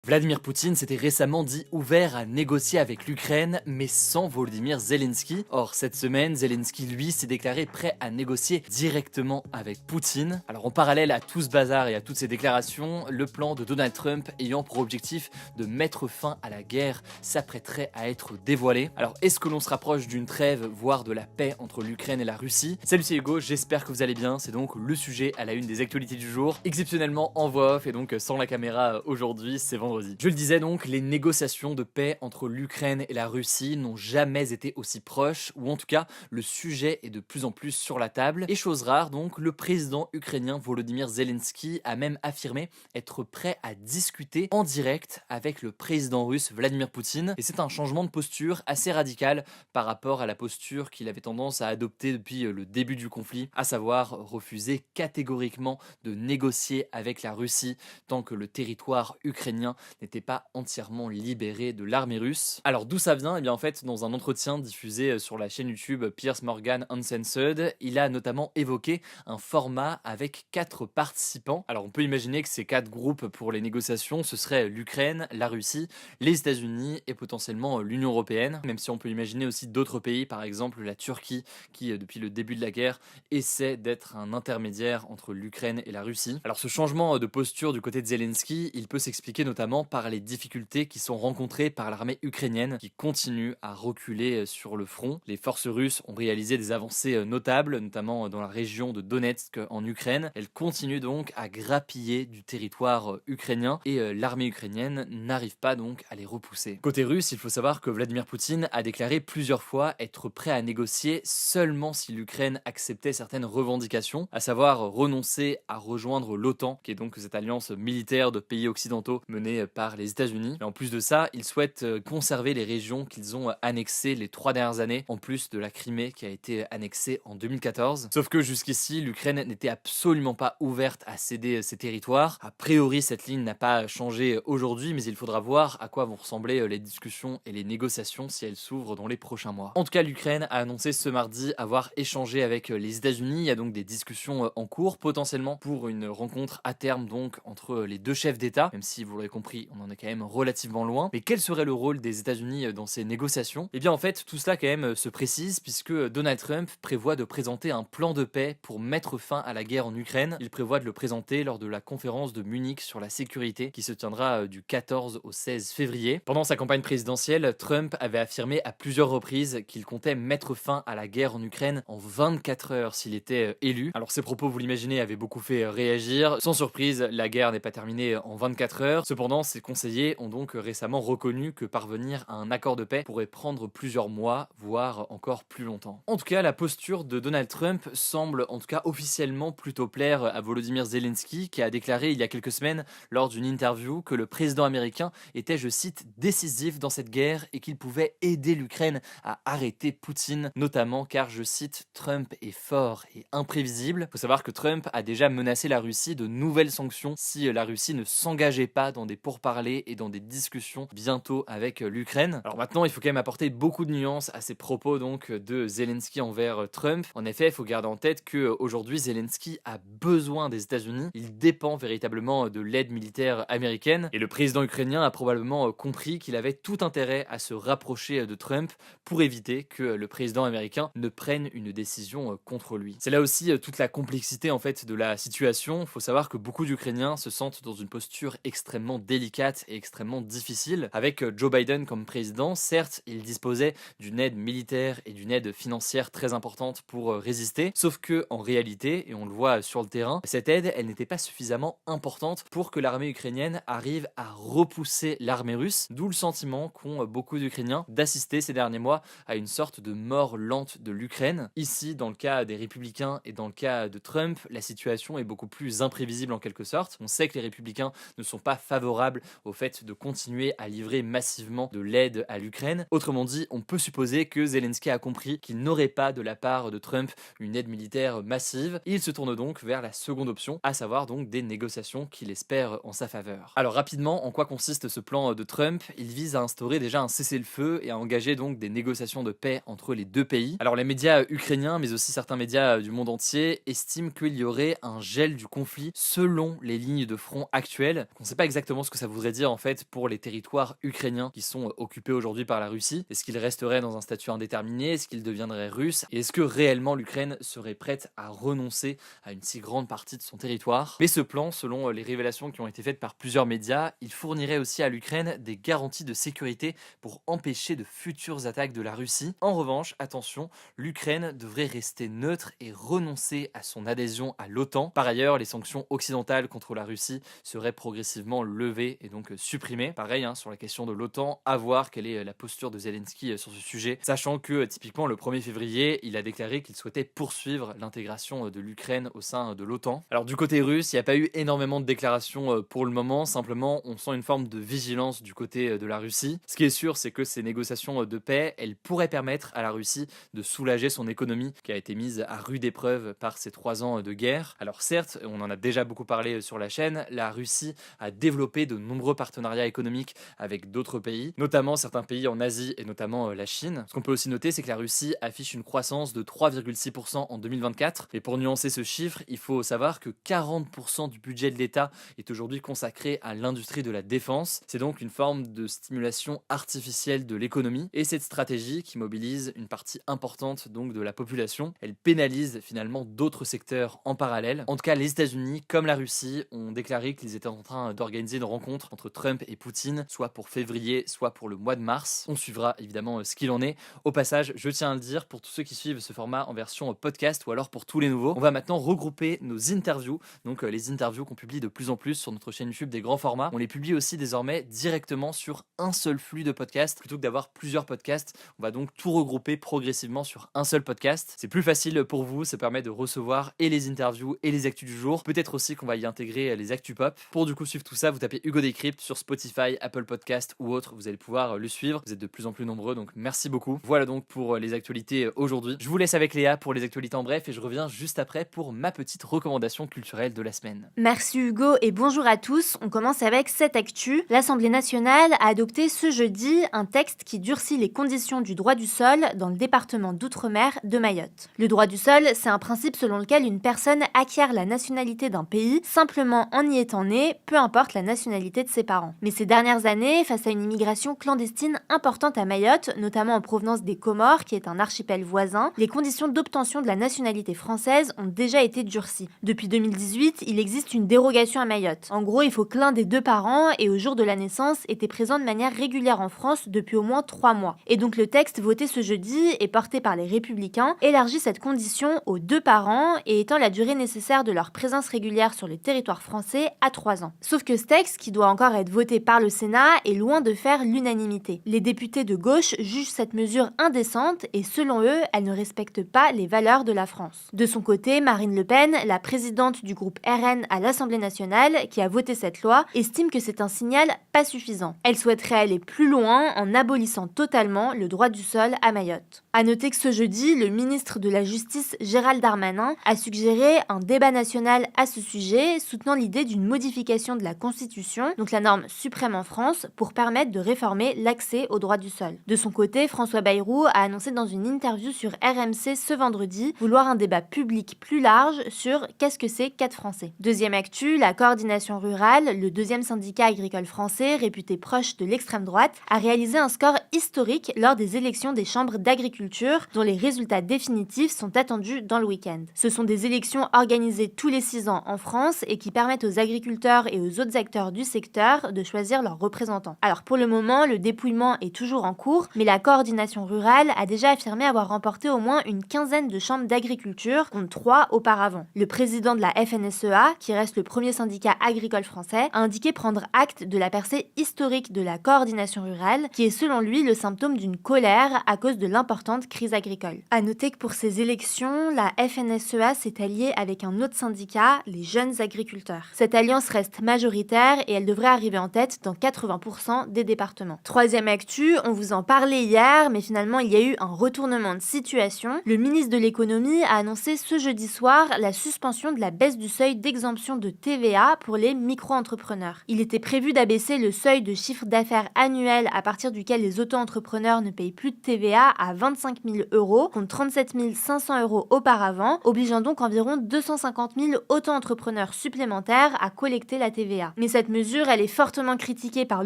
Vladimir Poutine s'était récemment dit ouvert à négocier avec l'Ukraine, mais sans Volodymyr Zelensky. Or, cette semaine, Zelensky, lui, s'est déclaré prêt à négocier directement avec Poutine. Alors, en parallèle à tout ce bazar et à toutes ces déclarations, le plan de Donald Trump ayant pour objectif de mettre fin à la guerre s'apprêterait à être dévoilé. Alors, est-ce que l'on se rapproche d'une trêve, voire de la paix entre l'Ukraine et la Russie? Salut, c'est Hugo, j'espère que vous allez bien. C'est donc le sujet à la une des actualités du jour, exceptionnellement en voix off et donc sans la caméra aujourd'hui, c'est vendredi. Je le disais donc, les négociations de paix entre l'Ukraine et la Russie n'ont jamais été aussi proches, ou en tout cas, le sujet est de plus en plus sur la table. Et chose rare donc, le président ukrainien Volodymyr Zelensky a même affirmé être prêt à discuter en direct avec le président russe Vladimir Poutine. Et c'est un changement de posture assez radical par rapport à la posture qu'il avait tendance à adopter depuis le début du conflit, à savoir refuser catégoriquement de négocier avec la Russie tant que le territoire ukrainien n'était pas entièrement libéré de l'armée russe. Alors d'où ça vient? Eh bien en fait, dans un entretien diffusé sur la chaîne YouTube Piers Morgan Uncensored, il a notamment évoqué un format avec 4 participants. Alors on peut imaginer que ces 4 groupes pour les négociations, ce serait l'Ukraine, la Russie, les États-Unis et potentiellement l'Union européenne, même si on peut imaginer aussi d'autres pays, par exemple la Turquie, qui depuis le début de la guerre essaie d'être un intermédiaire entre l'Ukraine et la Russie. Alors ce changement de posture du côté de Zelensky, il peut s'expliquer notamment par les difficultés qui sont rencontrées par l'armée ukrainienne qui continue à reculer sur le front. Les forces russes ont réalisé des avancées notables, notamment dans la région de Donetsk en Ukraine. Elles continuent donc à grappiller du territoire ukrainien et l'armée ukrainienne n'arrive pas donc à les repousser. Côté russe, il faut savoir que Vladimir Poutine a déclaré plusieurs fois être prêt à négocier seulement si l'Ukraine acceptait certaines revendications, à savoir renoncer à rejoindre l'OTAN, qui est donc cette alliance militaire de pays occidentaux menée par les États-Unis. Mais en plus de ça, ils souhaitent conserver les régions qu'ils ont annexées les 3 dernières années, en plus de la Crimée qui a été annexée en 2014. Sauf que jusqu'ici, l'Ukraine n'était absolument pas ouverte à céder ses territoires. A priori, cette ligne n'a pas changé aujourd'hui, mais il faudra voir à quoi vont ressembler les discussions et les négociations si elles s'ouvrent dans les prochains mois. En tout cas, l'Ukraine a annoncé ce mardi avoir échangé avec les États-Unis. Il y a donc des discussions en cours, potentiellement pour une rencontre à terme donc entre les deux chefs d'État, même si vous l'aurez compris, on en est quand même relativement loin. Mais quel serait le rôle des États-Unis dans ces négociations? Eh bien en fait, tout cela quand même se précise puisque Donald Trump prévoit de présenter un plan de paix pour mettre fin à la guerre en Ukraine. Il prévoit de le présenter lors de la conférence de Munich sur la sécurité qui se tiendra du 14 au 16 février. Pendant sa campagne présidentielle, Trump avait affirmé à plusieurs reprises qu'il comptait mettre fin à la guerre en Ukraine en 24 heures s'il était élu. Alors ces propos, vous l'imaginez, avaient beaucoup fait réagir. Sans surprise, la guerre n'est pas terminée en 24 heures. Cependant, ses conseillers ont donc récemment reconnu que parvenir à un accord de paix pourrait prendre plusieurs mois, voire encore plus longtemps. En tout cas, la posture de Donald Trump semble en tout cas officiellement plutôt plaire à Volodymyr Zelensky, qui a déclaré il y a quelques semaines lors d'une interview que le président américain était, je cite, décisif dans cette guerre et qu'il pouvait aider l'Ukraine à arrêter Poutine, notamment car, je cite, Trump est fort et imprévisible. Il faut savoir que Trump a déjà menacé la Russie de nouvelles sanctions si la Russie ne s'engageait pas dans des pourparlers et dans des discussions bientôt avec l'Ukraine. Alors maintenant, il faut quand même apporter beaucoup de nuances à ces propos donc de Zelensky envers Trump. En effet, il faut garder en tête que aujourd'hui Zelensky a besoin des États-Unis. Il dépend véritablement de l'aide militaire américaine et le président ukrainien a probablement compris qu'il avait tout intérêt à se rapprocher de Trump pour éviter que le président américain ne prenne une décision contre lui. C'est là aussi toute la complexité en fait de la situation. Il faut savoir que beaucoup d'Ukrainiens se sentent dans une posture extrêmement délicate et extrêmement difficile. Avec Joe Biden comme président, certes, il disposait d'une aide militaire et d'une aide financière très importante pour résister, sauf que en réalité, et on le voit sur le terrain, cette aide, elle n'était pas suffisamment importante pour que l'armée ukrainienne arrive à repousser l'armée russe, d'où le sentiment qu'ont beaucoup d'Ukrainiens d'assister ces derniers mois à une sorte de mort lente de l'Ukraine. Ici, dans le cas des républicains et dans le cas de Trump, la situation est beaucoup plus imprévisible en quelque sorte. On sait que les républicains ne sont pas favorables au fait de continuer à livrer massivement de l'aide à l'Ukraine. Autrement dit, on peut supposer que Zelensky a compris qu'il n'aurait pas de la part de Trump une aide militaire massive. Il se tourne donc vers la seconde option, à savoir donc des négociations qu'il espère en sa faveur. Alors rapidement, en quoi consiste ce plan de Trump? Il vise à instaurer déjà un cessez-le-feu et à engager donc des négociations de paix entre les deux pays. Alors les médias ukrainiens, mais aussi certains médias du monde entier, estiment qu'il y aurait un gel du conflit selon les lignes de front actuelles. On ne sait pas exactement ce que ça voudrait dire en fait pour les territoires ukrainiens qui sont occupés aujourd'hui par la Russie? Est-ce qu'ils resteraient dans un statut indéterminé? Est-ce qu'ils deviendraient russes? Et est-ce que réellement l'Ukraine serait prête à renoncer à une si grande partie de son territoire? Mais ce plan, selon les révélations qui ont été faites par plusieurs médias, il fournirait aussi à l'Ukraine des garanties de sécurité pour empêcher de futures attaques de la Russie. En revanche, attention, l'Ukraine devrait rester neutre et renoncer à son adhésion à l'OTAN. Par ailleurs, les sanctions occidentales contre la Russie seraient progressivement levées et donc supprimées. Pareil, sur la question de l'OTAN, à voir quelle est la posture de Zelensky sur ce sujet, sachant que typiquement le 1er février, il a déclaré qu'il souhaitait poursuivre l'intégration de l'Ukraine au sein de l'OTAN. Alors du côté russe, il n'y a pas eu énormément de déclarations pour le moment, simplement on sent une forme de vigilance du côté de la Russie. Ce qui est sûr, c'est que ces négociations de paix, elles pourraient permettre à la Russie de soulager son économie qui a été mise à rude épreuve par ces 3 ans de guerre. Alors certes, on en a déjà beaucoup parlé sur la chaîne, la Russie a développé de nombreux partenariats économiques avec d'autres pays, notamment certains pays en Asie et notamment la Chine. Ce qu'on peut aussi noter, c'est que la Russie affiche une croissance de 3,6% en 2024. Et pour nuancer ce chiffre, il faut savoir que 40% du budget de l'État est aujourd'hui consacré à l'industrie de la défense. C'est donc une forme de stimulation artificielle de l'économie. Et cette stratégie, qui mobilise une partie importante donc de la population, elle pénalise finalement d'autres secteurs en parallèle. En tout cas, les États-Unis, comme la Russie, ont déclaré qu'ils étaient en train d'organiser une rencontre entre Trump et Poutine, soit pour février, soit pour le mois de mars. On suivra évidemment ce qu'il en est. Au passage, je tiens à le dire, pour tous ceux qui suivent ce format en version podcast ou alors pour tous les nouveaux, on va maintenant regrouper nos interviews, donc les interviews qu'on publie de plus en plus sur notre chaîne YouTube des grands formats. On les publie aussi désormais directement sur un seul flux de podcasts, plutôt que d'avoir plusieurs podcasts. On va donc tout regrouper progressivement sur un seul podcast. C'est plus facile pour vous, ça permet de recevoir et les interviews et les actus du jour. Peut-être aussi qu'on va y intégrer les actus pop. Pour du coup suivre tout ça, vous tapez Hugo Décrypte sur Spotify, Apple Podcast ou autre, vous allez pouvoir le suivre. Vous êtes de plus en plus nombreux, donc merci beaucoup. Voilà donc pour les actualités aujourd'hui. Je vous laisse avec Léa pour les actualités en bref et je reviens juste après pour ma petite recommandation culturelle de la semaine. Merci Hugo et bonjour à tous. On commence avec cette actu. L'Assemblée nationale a adopté ce jeudi un texte qui durcit les conditions du droit du sol dans le département d'outre-mer de Mayotte. Le droit du sol, c'est un principe selon lequel une personne acquiert la nationalité d'un pays simplement en y étant née, peu importe la nationalité de ses parents. Mais ces dernières années, face à une immigration clandestine importante à Mayotte, notamment en provenance des Comores, qui est un archipel voisin, les conditions d'obtention de la nationalité française ont déjà été durcies. Depuis 2018, il existe une dérogation à Mayotte. En gros, il faut que l'un des deux parents ait au jour de la naissance été présent de manière régulière en France depuis au moins 3 mois. Et donc le texte voté ce jeudi et porté par les Républicains élargit cette condition aux 2 parents et étend la durée nécessaire de leur présence régulière sur le territoire français à 3 ans. Sauf que ce texte, qui doit encore être voté par le Sénat, est loin de faire l'unanimité. Les députés de gauche jugent cette mesure indécente et selon eux, elle ne respecte pas les valeurs de la France. De son côté, Marine Le Pen, la présidente du groupe RN à l'Assemblée nationale, qui a voté cette loi, estime que c'est un signal pas suffisant. Elle souhaiterait aller plus loin en abolissant totalement le droit du sol à Mayotte. À noter que ce jeudi, le ministre de la Justice Gérald Darmanin a suggéré un débat national à ce sujet, soutenant l'idée d'une modification de la Constitution, donc la norme suprême en France, pour permettre de réformer l'accès au droit du sol. De son côté, François Bayrou a annoncé dans une interview sur RMC ce vendredi vouloir un débat public plus large sur qu'est-ce que c'est qu'être français. Deuxième actu, la coordination rurale, le deuxième syndicat agricole français, réputé proche de l'extrême droite, a réalisé un score historique lors des élections des chambres d'agriculture, dont les résultats définitifs sont attendus dans le week-end. Ce sont des élections organisées tous les 6 ans en France et qui permettent aux agriculteurs et aux autres acteurs du secteur de choisir leurs représentants. Alors pour le moment, le dépouillement est toujours en cours, mais la coordination rurale a déjà affirmé avoir remporté au moins une quinzaine de chambres d'agriculture, contre 3 auparavant. Le président de la FNSEA, qui reste le premier syndicat agricole français, a indiqué prendre acte de la percée historique de la coordination rurale, qui est selon lui le symptôme d'une colère à cause de l'importante crise agricole. À noter que pour ces élections, la FNSEA s'est alliée avec un autre syndicat, les jeunes agriculteurs. Cette alliance reste majoritaire et elle devrait arriver en tête dans 80% des départements. Troisième actu, on vous en parlait hier, mais finalement il y a eu un retournement de situation. Le ministre de l'économie a annoncé ce jeudi soir la suspension de la baisse du seuil d'exemption de TVA pour les micro-entrepreneurs. Il était prévu d'abaisser le seuil de chiffre d'affaires annuel à partir duquel les auto-entrepreneurs ne payent plus de TVA à 25 000 € contre 37 500 € auparavant, obligeant donc environ 250 000 auto-entrepreneurs supplémentaires à collecter la TVA. Mais cette mesure mesure, elle est fortement critiquée par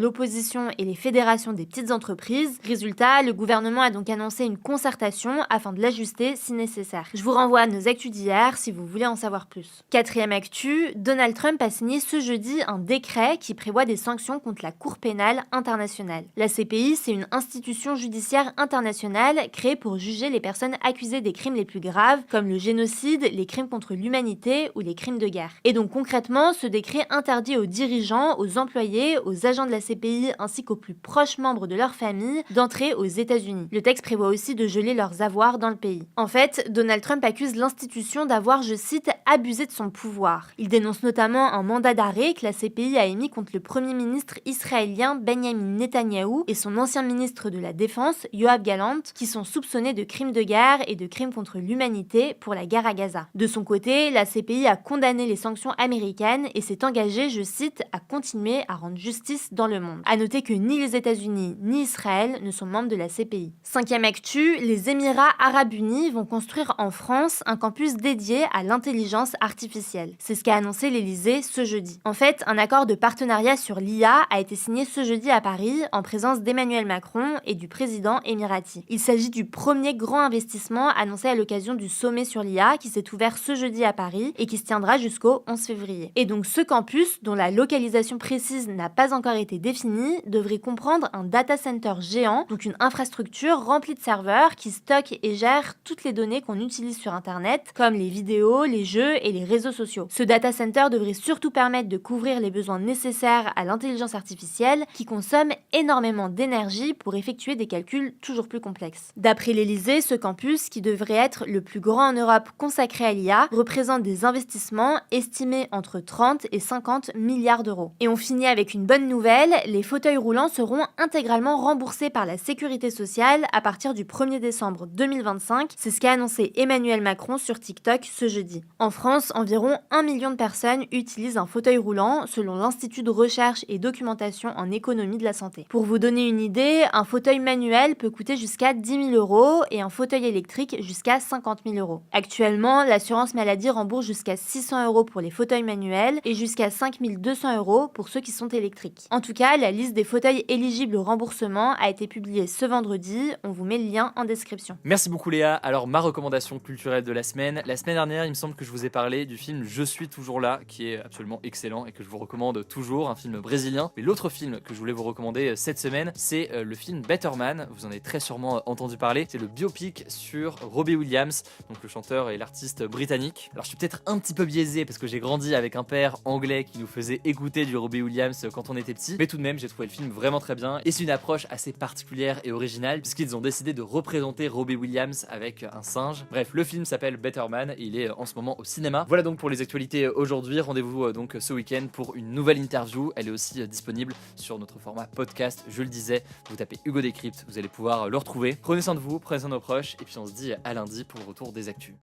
l'opposition et les fédérations des petites entreprises. Résultat, le gouvernement a donc annoncé une concertation afin de l'ajuster si nécessaire. Je vous renvoie à nos actus d'hier si vous voulez en savoir plus. Quatrième actu, Donald Trump a signé ce jeudi un décret qui prévoit des sanctions contre la Cour pénale internationale. La CPI, c'est une institution judiciaire internationale créée pour juger les personnes accusées des crimes les plus graves, comme le génocide, les crimes contre l'humanité ou les crimes de guerre. Et donc concrètement, ce décret interdit aux dirigeants, aux employés, aux agents de la CPI ainsi qu'aux plus proches membres de leur famille d'entrer aux États-Unis. Le texte prévoit aussi de geler leurs avoirs dans le pays. En fait, Donald Trump accuse l'institution d'avoir, je cite, abusé de son pouvoir. Il dénonce notamment un mandat d'arrêt que la CPI a émis contre le premier ministre israélien Benjamin Netanyahou et son ancien ministre de la Défense, Yoav Gallant, qui sont soupçonnés de crimes de guerre et de crimes contre l'humanité pour la guerre à Gaza. De son côté, la CPI a condamné les sanctions américaines et s'est engagée, je cite, à continuer à rendre justice dans le monde. À noter que ni les États-Unis ni Israël ne sont membres de la CPI. Cinquième actu, les Émirats Arabes Unis vont construire en France un campus dédié à l'intelligence artificielle. C'est ce qu'a annoncé l'Élysée ce jeudi. En fait, un accord de partenariat sur l'IA a été signé ce jeudi à Paris en présence d'Emmanuel Macron et du président émirati. Il s'agit du premier grand investissement annoncé à l'occasion du sommet sur l'IA qui s'est ouvert ce jeudi à Paris et qui se tiendra jusqu'au 11 février. Et donc ce campus, dont la localisation précise n'a pas encore été définie, devrait comprendre un data center géant, donc une infrastructure remplie de serveurs qui stockent et gèrent toutes les données qu'on utilise sur Internet, comme les vidéos, les jeux et les réseaux sociaux. Ce data center devrait surtout permettre de couvrir les besoins nécessaires à l'intelligence artificielle qui consomme énormément d'énergie pour effectuer des calculs toujours plus complexes. D'après l'Élysée, ce campus, qui devrait être le plus grand en Europe consacré à l'IA, représente des investissements estimés entre 30 et 50 milliards d'euros. Et on finit avec une bonne nouvelle, les fauteuils roulants seront intégralement remboursés par la sécurité sociale à partir du 1er décembre 2025. C'est ce qu'a annoncé Emmanuel Macron sur TikTok ce jeudi. En France, environ 1 million de personnes utilisent un fauteuil roulant selon l'Institut de recherche et documentation en économie de la santé. Pour vous donner une idée, un fauteuil manuel peut coûter jusqu'à 10 000 euros et un fauteuil électrique jusqu'à 50 000 euros. Actuellement, l'assurance maladie rembourse jusqu'à 600 euros pour les fauteuils manuels et jusqu'à 5 200 euros pour ceux qui sont électriques. En tout cas, la liste des fauteuils éligibles au remboursement a été publiée ce vendredi. On vous met le lien en description. Merci beaucoup Léa. Alors ma recommandation culturelle de la semaine dernière, il me semble que je vous ai parlé du film Je suis toujours là, qui est absolument excellent et que je vous recommande toujours, un film brésilien. Mais l'autre film que je voulais vous recommander cette semaine, c'est le film Better Man. Vous en avez très sûrement entendu parler. C'est le biopic sur Robbie Williams, donc le chanteur et l'artiste britannique. Alors je suis peut-être un petit peu biaisé parce que j'ai grandi avec un père anglais qui nous faisait écouter du Robbie Williams quand on était petit, mais tout de même j'ai trouvé le film vraiment très bien et c'est une approche assez particulière et originale puisqu'ils ont décidé de représenter Robbie Williams avec un singe. Bref, le film s'appelle Better Man et il est en ce moment au cinéma. Voilà donc pour les actualités aujourd'hui. Rendez-vous donc ce week-end pour une nouvelle interview. Elle est aussi disponible sur notre format podcast. Je le disais, vous tapez Hugo Décrypte, vous allez pouvoir le retrouver. Prenez soin de vous, prenez soin de nos proches et puis on se dit à lundi pour le retour des actus.